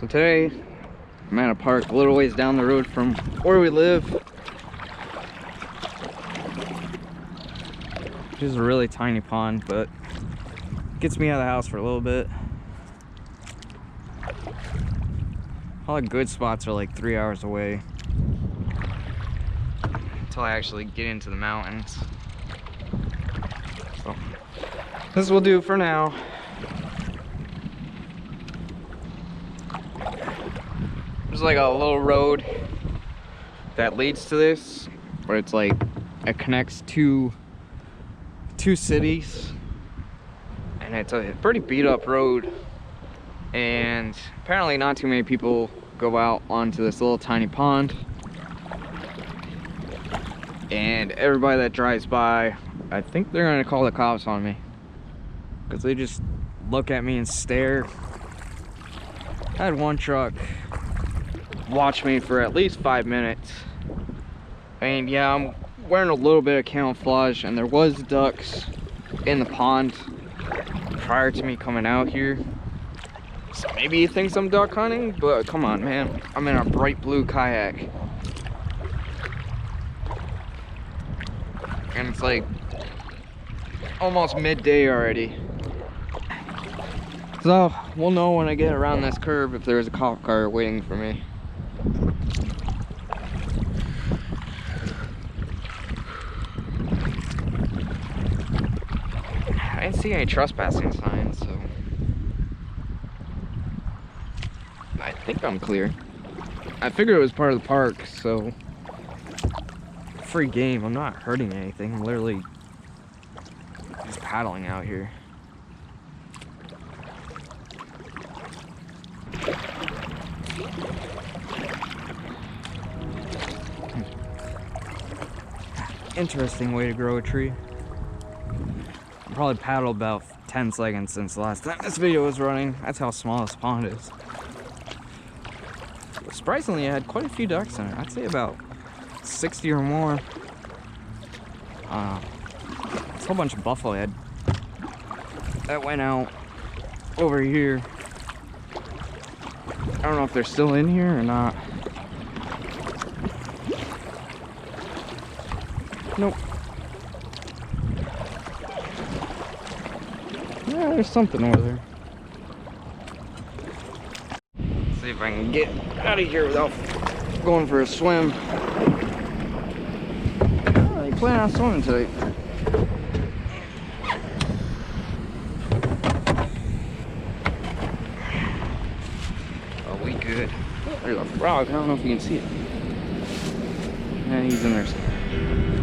So today, I'm at a park a little ways down the road from where we live. Which is a really tiny pond, but gets me out of the house for a little bit. All the good spots are like 3 hours away. Until I actually get into the mountains. So, this will do for now. There's like a little road that leads to this, where it's like it connects two cities, and it's a pretty beat up road, and apparently not too many people go out onto this little tiny pond, and everybody that drives by, I think they're gonna call the cops on me because they just look at me and stare. I had one truck watch me for at least 5 minutes, and yeah, I'm wearing a little bit of camouflage, and there was ducks in the pond prior to me coming out here, so maybe he thinks I'm duck hunting, but come on, man, I'm in a bright blue kayak, and it's like almost midday already. So we'll know when I get around this curve if there's a cop car waiting for me. I didn't see any trespassing signs, so I think I'm clear. I figured it was part of the park, so free game. I'm not hurting anything. I'm literally just paddling out here. Interesting way to grow a tree. I probably paddled about 10 seconds since the last time this video was running. That's how small this pond is. But surprisingly, it had quite a few ducks in it. I'd say about 60 or more. It's a whole bunch of buffalo head that went out over here. I don't know if they're still in here or not. Nope. Yeah, there's something over there. Let's see if I can get out of here without going for a swim. Oh, you plan on swimming today? Oh, we good. There's a frog. I don't know if you can see it. Yeah, he's in there somewhere.